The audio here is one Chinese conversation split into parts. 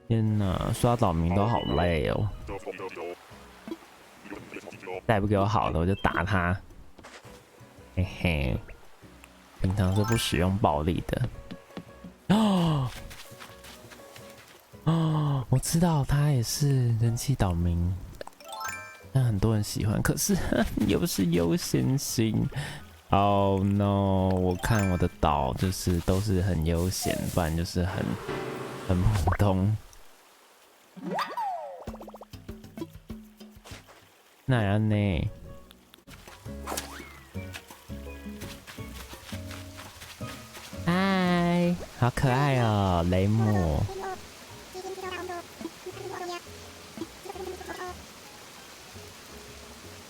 天哪，刷岛民都好累哦。再不给我好的，我就打他。嘿嘿，平常是不使用暴力的。哦哦，我知道他也是人气岛民，但很多人喜欢，可是又是优先型。Oh no！我看我的岛就是都是很悠闲，不然就是很普通。那样呢？嗨，好可爱哦，雷姆。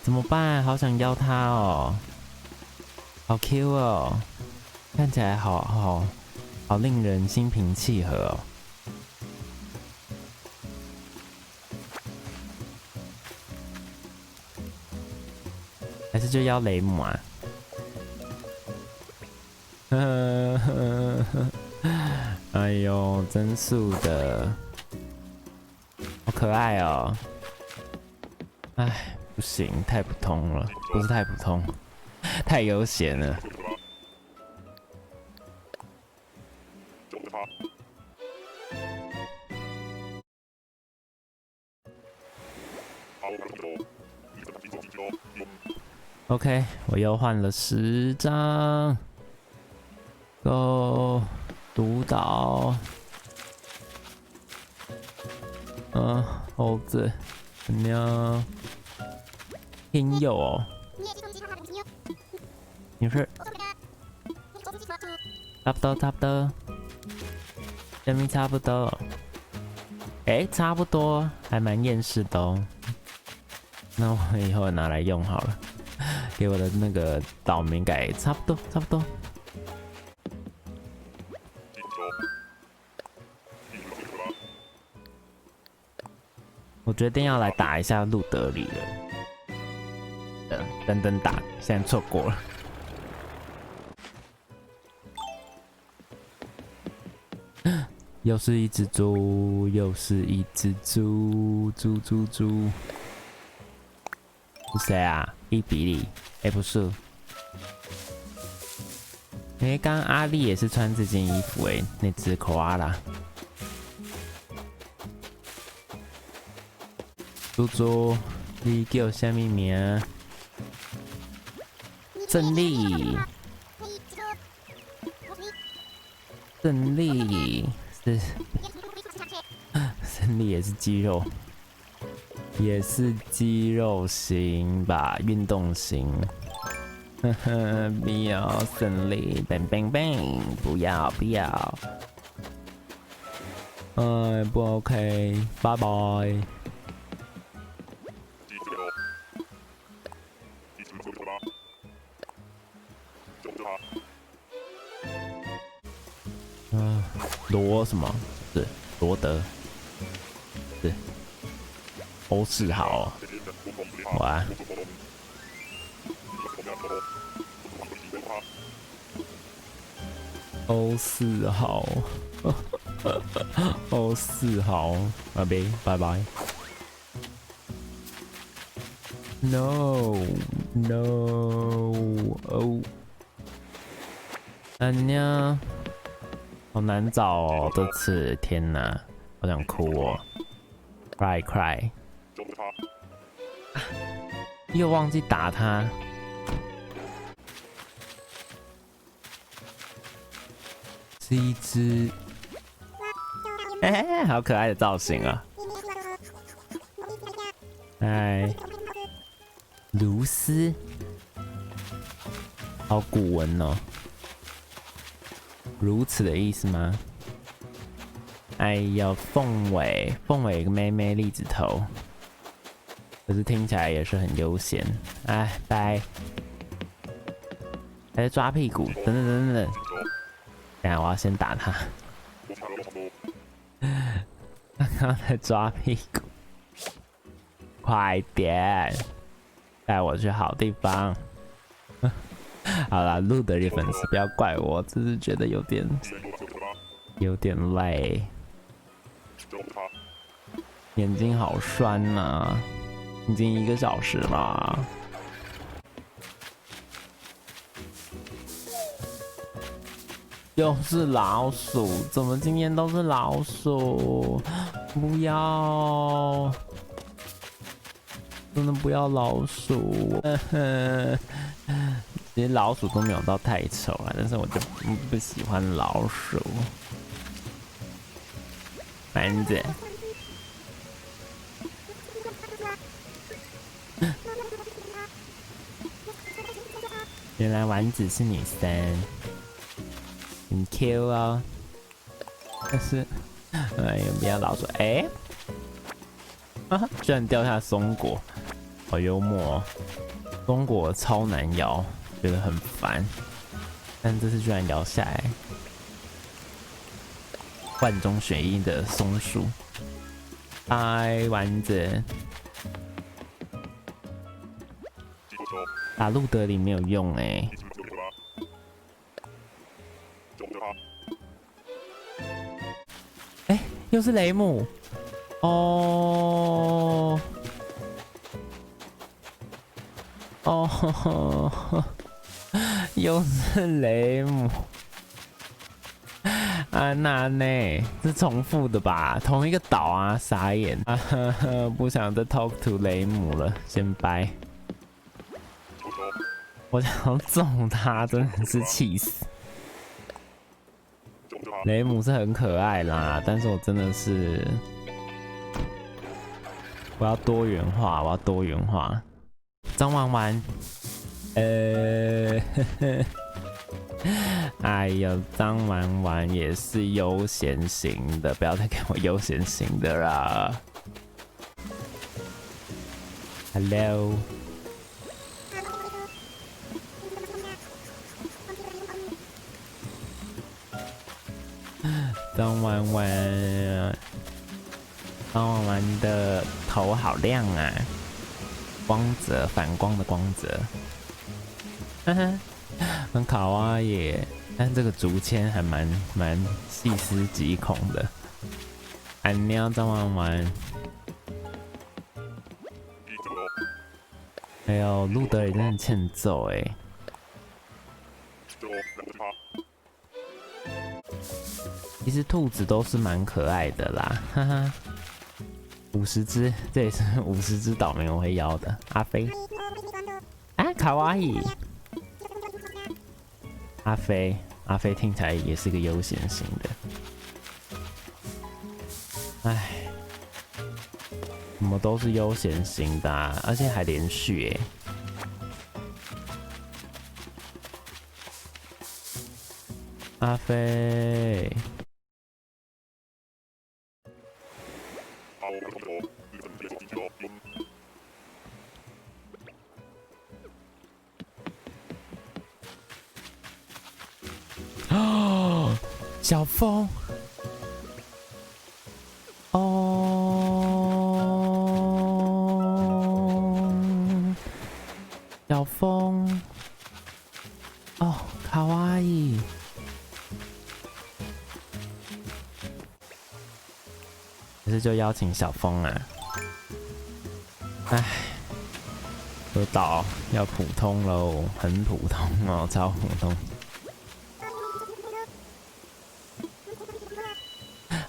怎么办？好想要它哦，好 Q 哦，看起来好令人心平气和哦。还是就要雷姆啊？哎呦，真素的，好可爱哦！哎，不行，太普通了，不是太普通，太悠闲了。OK， 我又换了10张。Go， 独岛。猴子，喵，天佑哦。你是差不多，人民差不多。差不多，还蛮厌世的哦。那我以后拿来用好了，给我的那个岛民改差不多。我决定要来打一下路德里了。等打，现在错过了。又是一只猪，又是一只猪，猪。是谁啊？伊比利？不是。刚刚阿丽也是穿这件衣服那只科阿拉。猪，你叫什么名？胜利是胜利也是肌肉，也是肌肉型吧，运动型。呵呵，不要胜利 ，bang， 不要。不 OK， 拜拜。罗什么？是罗德，是欧世豪，哇！欧世豪，欧世豪，拜拜。No， 哦，安妞。好难找哦，这次天哪，好想哭哦 ，cry，又忘记打他，是一只，好可爱的造型啊！卢斯，好古文哦。如此的意思吗？哎呦，凤尾一个妹妹栗子头，可是听起来也是很悠闲。拜。还在抓屁股，等，等下我要先打他。他刚才抓屁股，快点带我去好地方。好啦，路德的粉丝不要怪我，只是觉得有点累。眼睛好酸呐、已经1个小时啦。又是老鼠，怎么今天都是老鼠？不要，真的不要老鼠。其实老鼠都没有到太丑啦，但是我就不喜欢老鼠。丸子，原来丸子是女生，很 Q 哦。但是，有不要老鼠？居然掉下松果，好幽默哦。松果超难摇，觉得很烦，但这次居然摇下来。万中选一的松树，嗨，丸子，打路德里没有用又是雷姆哦，又是雷姆。安娜呢？是重复的吧？同一个岛啊，傻眼啊！不想再 talk to 雷姆了，先拜。我想要揍他，真的是气死。雷姆是很可爱啦，但是我真的是，我要多元化，我要多元化。张玩玩，哎呦，张玩玩也是悠闲型的，不要再给我悠闲型的啦。Hello， 张玩玩，张玩玩的头好亮啊，光泽反光的光泽，哈哈。很卡哇伊，但这个竹签还蛮细思极恐的。安喵张玩玩，哎呦，路德也真的欠揍其实兔子都是蛮可爱的啦，哈哈。50只，这也是50只岛民我会邀的。阿飞，啊，卡哇伊。阿飞听起来也是个悠闲型的，唉，怎么都是悠闲型的啊，而且还连续阿飞，哦，小风，小风，卡哇伊，可是就邀请小风啊，唉，这岛要普通喽，很普通哦，超普通。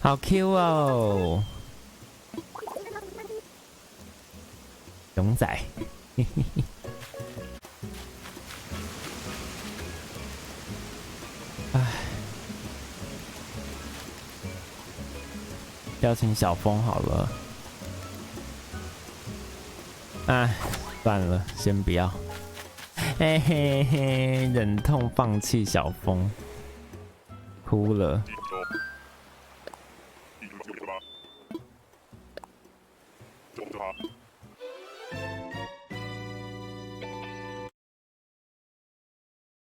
好 Q 哦，熊仔，嘿嘿嘿，唉，邀请小风好了，唉，算了，先不要，嘿嘿嘿，忍痛放弃小风，哭了。